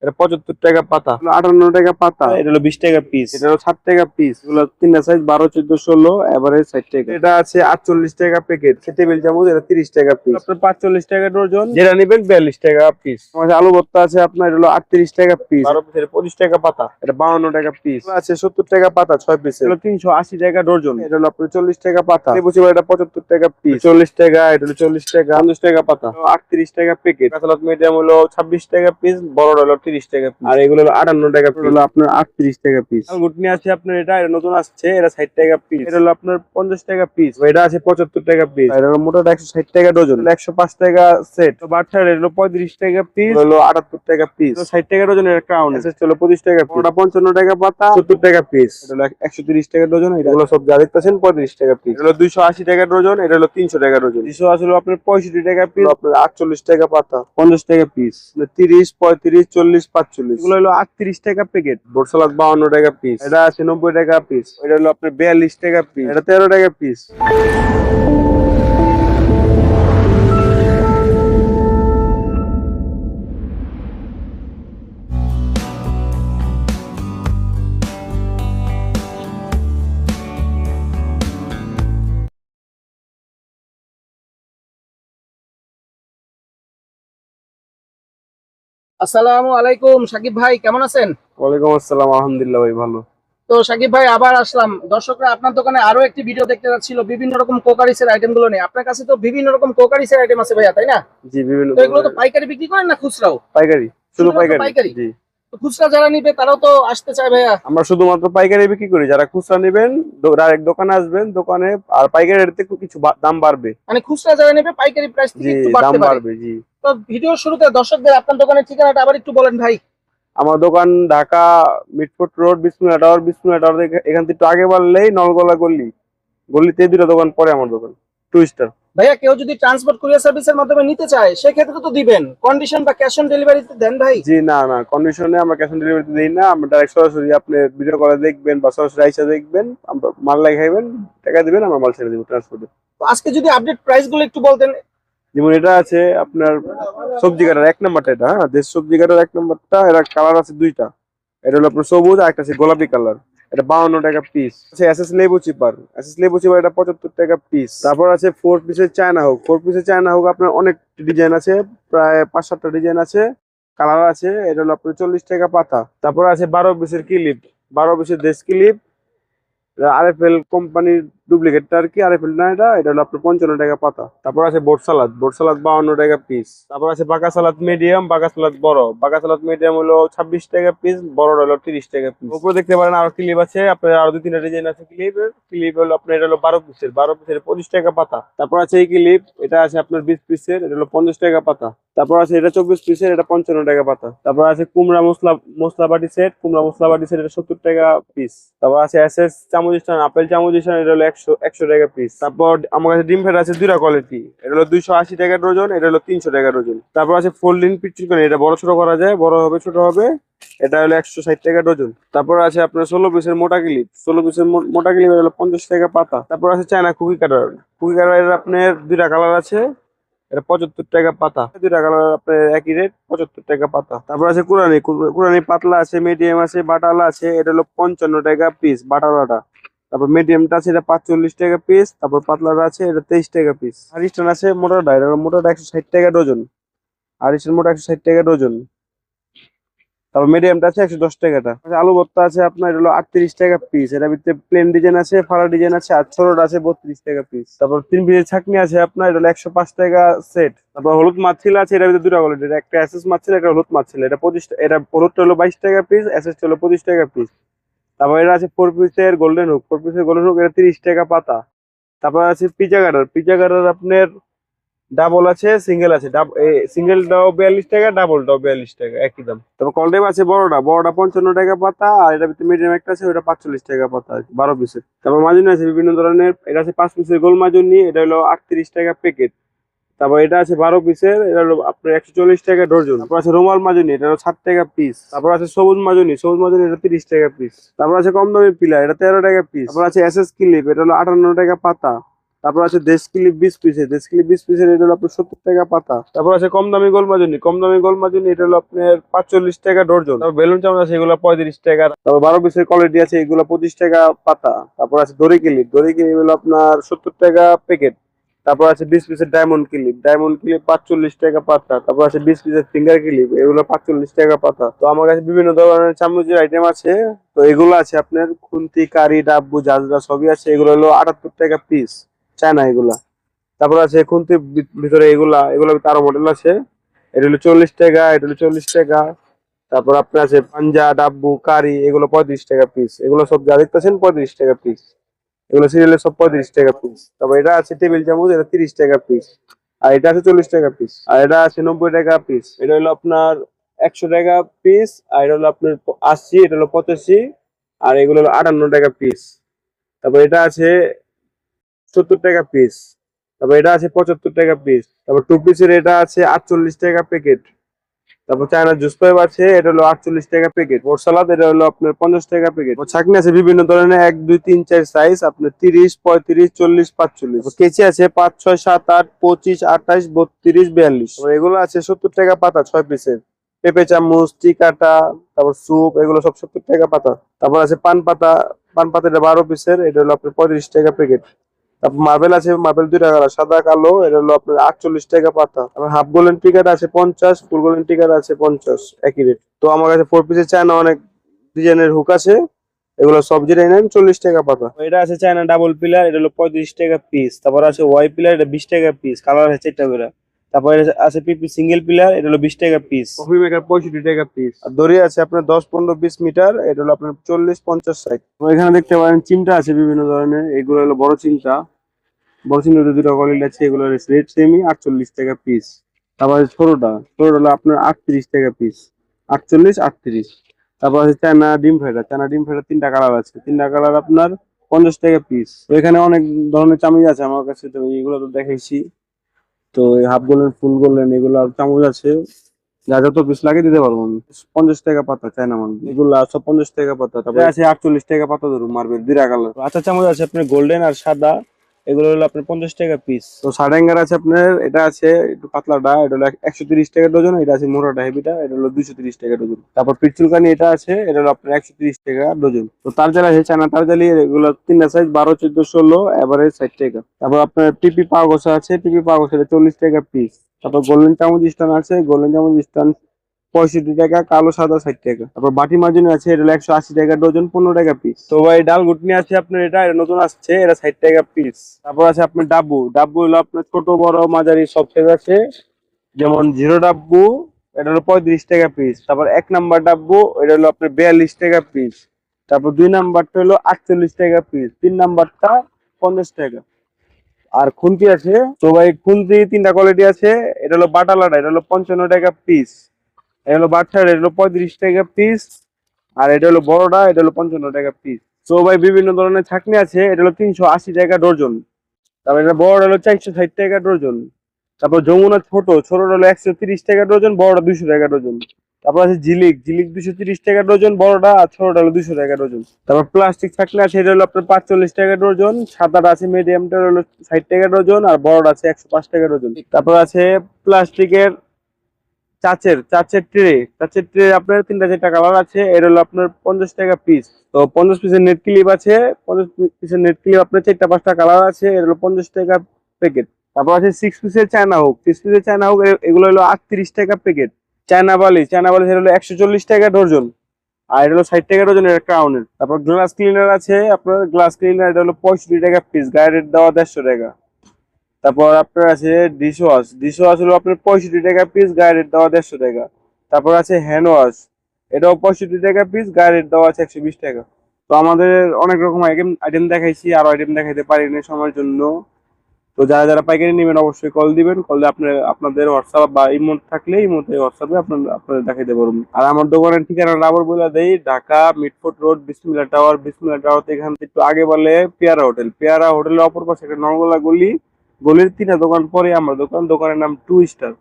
এটা 75 টাকা পাতা, 58 টাকা পাতা, এটা হলো 20 টাকা পিস, এটা হলো 60 টাকা পিস। এগুলো তিনটা সাইজ 12, 14, 16, এভারেজ 60 টাকা। এটা আছে 48 টাকা প্যাকেট। টেবিল চামচ এটা 30 টাকা পিস। আপনার 45 টাকা ডজন, যেটা নিবেন 42 টাকা পিস। আমাদের আলু ভর্তা আছে আপনার, এটা হলো 38 টাকা পিস। 12 পিসের 25 টাকা পাতা, এটা 52 টাকা পিস। আছে 70 টাকা পাতা 6 পিস। এটা হলো 380 টাকা ডজন, এটা হলো আপনার 40 টাকা পাতা। লেবু চিবা এটা 75 টাকা পিস। 40 টাকা, এটা হলো 40 টাকা, 50 টাকা পাতা। 38 টাকা প্যাকেট। কাঁচালত মিডিয়াম হলো 26 টাকা পিস, বড় হলো 30 টাকা পিস। আর এগুলো হলো 58 টাকা পিস। হলো আপনার 38 টাকা পিস। গুটনি আছে আপনার, এটা নতুন আসছে, এটা 60 টাকা পিস। এটা হলো আপনার 50 টাকা পিস। এটা আছে 75 টাকা পিস। এটা হলো মোটাটা 160 টাকা ডজন। 105 টাকা সেট। তো বাচ্চার এটা হলো 35 টাকা পিস, হলো 78 টাকা পিস। 60 টাকা ডজনের ক্রাউন, এসএস হলো 25 টাকা পিস। ওটা 55 টাকা পাতা, 70 টাকা পিস। এটা হলো 130 টাকা ডজন। এগুলো সব যা দেখতেছেন 35 টাকা পিস। এটা হলো 280 টাকা ডজন, এটা হলো 300 টাকা ডজন। 200 আসলে আপনার 65 টাকা পিস, এগুলো আপনার 48 টাকা পাতা, 50 টাকা পিস। 30, 35, 40, 45। এগুলো হলো 38 টাকা প্যাকেট। বোট সালাদ 52 টাকা পিস। এটা আছে 90 টাকা পিস। এটা হলো আপনার 42 টাকা পিস। এটা 13 টাকা পিস। আসসালামু আলাইকুম সাকিব ভাই, কেমন আছেন? ওয়ালাইকুম আসসালাম, আলহামদুলিল্লাহ ভাই ভালো। তো সাকিব ভাই, আবার আসলাম। দর্শকরা আপনার দোকানে আরো একটি ভিডিও দেখতে যাচ্ছিল বিভিন্ন রকম কোকারিসের আইটেম গুলো নিয়ে। আপনার কাছে তো বিভিন্ন রকম কোকারিসের আইটেম আছে ভাইয়া, তাই না? জি, বিভিন্ন তো এগুলো তো পাইকারি বিক্রি করেন না খুচরাও? পাইকারি, শুধু শুধুমাত্র পাইকারি। পাইকারি? জি, তো খুচরা যারা নিবে তারাও তো আসতে চায় ভাইয়া। আমরা শুধুমাত্র পাইকারি বিক্রি করি। যারা খুচরা নেবেন ডাইরেক্ট দোকানে আসবেন, দোকানে আর পাইকারি রেটে কিছু দাম বাড়বে। মানে খুচরা যারা নেবে পাইকারি প্রাইস থেকে জি, একটু দাম বাড়তে পারে। বাড়বে। জি, তো ভিডিওর শুরুতে দর্শকদের আপনার দোকানের ঠিকানাটা আবার একটু বলেন ভাই। আমার দোকান ঢাকা মিটফোর্ট রোড, বিসমিল্লাহ টাওয়ার। বিসমিল্লাহ টাওয়ার এখান থেকে একটু আগে বাড়লেই নলগোলা গলি, গলিতে দুটো দোকান পরে আমার দোকান, টু স্টার। ভাইয়া, কেউ যদি ট্রান্সপোর্ট কুরিয়ার সার্ভিসের মাধ্যমে নিতে চায় সেক্ষেত্রে তো দিবেন, কন্ডিশন বা ক্যাশ অন ডেলিভারিতে দেন ভাই? জি, না না, কন্ডিশনে আমরা ক্যাশ অন ডেলিভারিতে দিই না। আমরা ডাইরেক্ট সরাসরি আপনি ভিডিও কলে দেখবেন বা সরাসরি আইসা দেখবেন, আমরা মাল লাগাইবেন, টাকা দিবেন, আমরা মাল ছেড়ে দেবো ট্রান্সপোর্টে। তো আজকে যদি আপডেট প্রাইস গুলো একটু বলতেন। যেমন এটা আছে আপনার সবজি কাটার 1 নম্বরটা, এটা হ্যাঁ, দেশ সবজি কাটার 1 নম্বরটা। এর কালার আছে দুইটা। এটা হলো আপনার সবুজ, আর একটা আছে গোলাপি কালার। এটা 52 টাকা পিস। আছে এসএস লেবু চিপার। এসএস লেবু চিপার এটা 75 টাকা পিস। তারপর আছে 4 পিসের চায়না হোক। 4 পিসের চায়না হোক আপনার অনেক ডিজাইন আছে, প্রায় 5-7টা ডিজাইন আছে, কালার আছে। এটা হলো আপনার 40 টাকা পাতা। তারপর আছে 12 পিসের ক্লিপ, 12 পিসের দেশ ক্লিপ। আরএফএল কোম্পানির ডুপ্লিকেটটা আর কি, আরএফএল না এটা। এটা হলো আপনার 55 টাকা পাতা। তারপর আছে বোট সালাদ, বোট সালাদ 52 টাকা পিস। তারপর আছে বাঁকা সালাদ মিডিয়াম, বাঁকা সালাদ বড়। বাঁকা সালাদ মিডিয়াম হলো 26 টাকা পিস, বড় হলো 30 টাকা পিস। উপরে দেখতে পারেন আরো ক্লিপ আছে আপনার, আরো 2-3টা ডিজাইন আছে ক্লিপের। ক্লিপ হলো আপনার, এটা হলো 12 পিসের, 12 পিসের 25 টাকা পাতা। তারপর আছে এই ক্লিপ, এটা আছে আপনার 20 পিসের, এটা হলো 50 টাকা পাতা। তারপর আছে এটা 24 পিসের, এটা 55 টাকা পাতা। তারপর আছে কুমড়া মশলা মশলা বাটি সেট, কুমড়া মশলা বাটি সেট, এটা 70 টাকা পিস। তারপর আছে এসএস চামচ স্ট্যান্ড, আপেল চামচ স্ট্যান্ড, এটা হলো 100 টাকা পিস। তারপর আমার কাছে ডিম ফেট আছে দুইটা কোয়ালিটি, এটা হলো 280 টাকা ডজন, এটা হলো 300 টাকা ডজন। তারপর আছে ফোল্ডিং পিচ্চি, এটা বড় ছোট করা যায়, বড় হবে ছোট হবে, এটা হলো 160 টাকা ডজন। তারপর আছে আপনার 16 পিসের মোটা ক্লিপ, 16 পিসের মোটা ক্লিপ, এটা হলো 50 টাকা পাতা। তারপর আছে চায়না কুকি কাটার। কুকি কাটার আপনার দুইটা কালার আছে, এটা 75 টাকা পাতা। দুইটা কালার আপনার একই রেট, 75 টাকা পাতা। তারপর আছে কুরানি, কুরানি পাতলা আছে, মিডিয়াম আছে, বাটালা আছে, এটা হলো 55 টাকা পিস বাটালাটা। তারপর মিডিয়ামটা আছে, এটা 45 টাকা পিস। তারপর পাতলাটা আছে, এটা 23 টাকা পিস। আর স্ট্যান্ড আছে মোটাটা, এটা মোটাটা 160 টাকা ডজন। আর স্ট্যান্ড মোটা 160 টাকা ডজন। তারপর মিডিয়ামটা আছে 110 টাকাটা। আলু ভর্তা আছে আপনার, এটা হলো 38 টাকা পিস। এটার ভিতরে প্লেন ডিজাইন আছে, ফাড়া ডিজাইন আছে, আর ছোটটা আছে 32 টাকা পিস। তারপর 3 পিসের ছাকনি আছে আপনার, এটা হলো 105 টাকা সেট। তারপর হলুদ মাছিল আছে, এটার ভিতরে দুটা কোয়ালিটি, একটা এসএস মাছিল, একটা হলুদ মাছিল। এটা 25, এটা হলুদটা হলো 22 টাকা পিস, এসএস হলো 25 টাকা পিস। তারপর এটা আছে 4 পিসের গোল্ডেন হুক, 4 পিসের গোল্ডেন হুক, এটা 30 টাকা পাতা। তারপর আছে পিজা কাটার, পিজা কাটার আপনার ডাবল আছে, সিঙ্গেল আছে। সিঙ্গেলটাও 42 টাকা, ডাবলটাও 42 টাকা, একই দাম। তারপর কলডেম আছে বড়টা, বড়টা 55 টাকা পাতা। আর এটা ভিতরে মিডিয়াম একটা আছে, ওটা 45 টাকা পাতা আর কি, 12 পিসের। তারপর মাজুনি আছে বিভিন্ন ধরনের, এটা আছে 5 পিসের গোল মাজুনি, এটা হলো 38 টাকা প্যাকেট। তারপর এটা আছে 12 পিসের, এটা হলো আপনার 140 টাকা ডজন। তারপর আছে রুমাল মাজুনি, এটা হলো 60 টাকা পিস। তারপর আছে সবুজ মাজুনি, সবুজ মাজুনি, এটা 30 টাকা পিস। তারপর আছে কম দামি পিলা, এটা 13 টাকা পিস। তারপর আছে এসএস ক্লিপ, এটা হলো 58 টাকা পাতা। তারপর আছে দেশ ক্লিপ 20 পিসের, দেশ ক্লিপ 20 পিসের এটা হলো আপনার 70 টাকা পাতা। তারপর আছে কম দামি গোল মাজনি, কম দামি গোল মাজনি এটা হলো আপনার 45 টাকা ডর্জন। তারপর বেলুন চামচ আছে এগুলো 35 টাকা। তারপর 12 পিসের কোয়ালিটি আছে এগুলো 25 টাকা পাতা। তারপর আছে দড়ি ক্লিপ, দড়ি ক্লিপ হলো আপনার 70 টাকা প্যাকেট। তারপর আছে 20 পিসের ডায়মন্ড ক্লিপ, ডায়মন্ড ক্লিপ 45 টাকা পাতা। তারপর আছে 20 পিসের ফিঙ্গার ক্লিপ, এগুলো 45 টাকা পাতা। তো আমার কাছে বিভিন্ন ধরনের চামচের আইটেম আছে। তো এগুলো আছে আপনার খুন্তি, কারি, ডাব্বু, জাজরা সবই আছে। এগুলো হলো 78 টাকা পিস, চায়না এগুলা। তারপর আছে খুন্তির ভিতরে এগুলা, এগুলো আরো মডেল আছে। এটা হলো 40 টাকা, এটা হলো 40 টাকা। তারপর আপনার আছে পাঞ্জা, ডাব্বু, কারি, এগুলো 35 টাকা পিস। এগুলো সব যা দেখতেছেন 35 টাকা পিস। এগুলো সিরিয়ালের সব 35 টাকা পিস। তারপর এটা আছে টেবিল চামচ, এটা 30 টাকা পিস। আর এটা আছে 40 টাকা পিস। আর এটা আছে 90 টাকা পিস। এটা হলো আপনার 100 টাকা পিস। আর এটা হলো আপনার 80, এটা হলো 85। আর এগুলো হলো 58 টাকা পিস। তারপর এটা আছে 70 টাকা পিস। তারপর এটা আছে 75 টাকা পিস। তারপর টু পিসের এটা আছে 48 টাকা প্যাকেট। তারপর চায়না জুস পাইপ আছে, এটা হলো 48 টাকা প্যাকেট। ওর সালাদ এটা হলো আপনার 50 টাকা প্যাকেট। ছাকনি আছে বিভিন্ন ধরনের 1 2 3 4 সাইজ, আপনার 30 35 40 45। কেচি আছে 5 6 7 8 25 28 32 42। এগুলো আছে 70 টাকা পাতা 6 পিসের। পেঁপে চামচ, টি কাটা, তারপর স্যুপ, এগুলো সব 70 টাকা পাতা। তারপর আছে পান পাতা, পান পাতা এটা 12 পিসের, এটা হলো আপনার 35 টাকা প্যাকেট। তারপর মার্বেল আছে, মার্বেল 2 টাকা, সাদা কালো, এটা হলো আপনার 48 টাকা পাতা। তারপর হাফ গোল্ডেন টিকাট আছে 50, ফুল গোল্ডেন টিকাট আছে 50, একই রেট। তো আমার কাছে 4 পিসের চায়না অনেক ডিজাইনের হুক আছে, এগুলো সব যেটাই নেন 40 টাকা পাতা। এটা আছে চায়না ডাবল পিলার, এটা হলো 35 টাকা পিস। তারপর আছে ওয়াই পিলার, এটা 20 টাকা পিস, কালার আছে 4টা করে। তারপর আছে পিপি সিঙ্গেল পিলার, এটা হলো 20 টাকা পিস। কফি মেকার 65 টাকা পিস। আর দড়ি আছে আপনার 10 15 20 মিটার, এটা হলো আপনার 40 50 60। এখানে দেখতে পারেন চিমটা আছে বিভিন্ন ধরনের, এগুলো হলো বড় চিমটা। বড় চিমটা দুটো কোয়ালিটি আছে, এগুলো রেট সেমি 48 টাকা পিস। তারপর ছোটটা, ছোটটা হলো আপনার 38 টাকা পিস, 48 38। তারপর আছে চায়না ডিম ফ্রাইটা, চায়না ডিম ফ্রাইটা 3টা কালার আছে, 3টা কালার আপনার 50 টাকা পিস। তো এখানে অনেক ধরনের চামচ আছে আমার কাছে, তো এগুলো তো দেখাইছি। তো হাফ গোল্ডেন, ফুল গোল্ডেন, এগুলো চামচ আছে, যা যত পিস লাগে দিতে পারবো আমি। 50 টাকা পাতা চায়না মাল, এগুলো সব 50 টাকা পাতা। তারপরে আছে 48 টাকা পাতা ধরুন মার্বেল 2টা কালার। আচ্ছা চামচ আছে আপনার গোল্ডেন আর সাদা, এগুলো হলো আপনার 50 টাকা পিস। তো সাডেঙ্গার আছে আপনার, এটা আছে একটু পাতলাটা, এটা হলো 130 টাকা ডজন। এটা আছে মোটাটা হেভিটা, এটা হলো 230 টাকা ডজন। তারপর পিচুলকানি এটা আছে, এটা হলো আপনার 130 টাকা ডজন। তো তার জাল আছে চায়না তার জালি, এগুলো 3টা সাইজ 12 14 16, এভারেজ 60 টাকা। তারপর আপনার টিপি পাগোসা আছে, টিপি পাগোসা 40 টাকা পিস। তারপর গোল্ডেন চামচ স্টান আছে, গোল্ডেন চামচ স্টান 65 টাকা, কালো সাদা 60 টাকা। তারপর বাটি মাজনি আছে, এটা হলো 180 টাকা ডজন, 15 টাকা পিস। তো ভাই ডাল ঘুটনি আছে আপনার, এটা নতুন আসছে, এটা 60 টাকা পিস। তারপর আছে আপনার ডাব্বু, ডাব্বু হলো আপনার ছোট বড় মাঝারি সব সাইজ আছে। যেমন জিরো ডাব্বু, এটা হলো 35 টাকা পিস। তারপর 1 নাম্বার ডাব্বু, এটা হলো আপনার 42 টাকা পিস। তারপর 2 নাম্বারটা হলো 48 টাকা পিস, 3 নাম্বারটা 50 টাকা। আর খুন্তি আছে, তো ভাই খুন্তি 3টা কোয়ালিটি আছে। এটা হলো বাটালাটা, এটা হলো 55 টাকা পিস। এটা হলো বাচ্চার, এটা হলো 35 টাকা পিস। আর এটা হলো বড়টা, এটা হলো 55 টাকা পিস। তো ভাই বিভিন্ন ধরনের ছাকনি আছে, এটা হলো 380 টাকা ডর্জন। তারপর এটা বড়টা হলো 460 টাকা ডর্জন। তারপর যমুনা ছোট, ছোটটা হলো 130 টাকা ডর্জন, বড়টা 200 টাকা ডর্জন। তারপর আছে ঝিলিক, ঝিলিক 230 টাকা ডর্জন বড়টা, আর ছোটটা হলো 200 টাকা ডর্জন। তারপর প্লাস্টিক ছাকনি আছে, এটা হলো আপনার 45 টাকা ডর্জন। সাদাটা আছে মিডিয়ামটা হলো 60 টাকা ডর্জন, আর বড়টা আছে 105 টাকা ডর্জন। তারপর আছে প্লাস্টিকের চাচের চাচের ট্রে, চাচের ট্রে আপনার 3টা 4টা কালার আছে, এর হলো আপনার 50 টাকা পিস। তো 50 পিসের নেট ক্লিপ আছে, 50 পিসের নেট ক্লিপ আপনার 4টা 5টা কালার আছে, এর হলো 50 টাকা প্যাকেট। তারপর আছে 6 পিসের চায়না হুক, 6 পিসের চায়না হুক, এগুলো হলো 38 টাকা প্যাকেট। চায়না বালিশ, চায়না বালিশ এর হলো 140 টাকা ডর্জন। আর এটা হলো 60 টাকা ডজন, এটা ক্রাউনের। তারপর গ্লাস ক্লিনার আছে আপনার, গ্লাস ক্লিনার এটা হলো 65 টাকা পিস, গায়ে রেট দেওয়া 150 টাকা। তারপর আপনার আছে ডিশ ওয়াশ, ডিশ ওয়াশ হলো আপনার 65 টাকা পিস, গায়ে রেট দেওয়া 150 টাকা। তারপর আছে হ্যান্ড ওয়াশ, এটাও 65 টাকা পিস, গায়ে রেট দেওয়া আছে 120 টাকা। তো আমাদের অনেক রকম আইটেম দেখাইছি, আরো আইটেম দেখাইতে পারিনি সময়ের জন্য। তো যারা যারা পাইকারি নেবেন অবশ্যই কল দিবেন, কলে আপনাদের হোয়াটসঅ্যাপ বা ইমো থাকলে ইমোতে হোয়াটসঅ্যাপে আপনাদের দেখাইতে পারবেন। আর আমার দোকানের ঠিকানা আবার বলে দেই, ঢাকা মিটফোর্ট রোড, বিসমিল্লাহ টাওয়ার। বিসমিল্লাহ টাওয়ার থেকে এখান থেকে একটু আগে বলে পেয়ারা হোটেল, পেয়ারা হোটেলের অপর পাশে একটা নরগোলা গলি, গলির 3টা দোকান পরে আমার দোকান, দোকানের নাম 2 স্টার।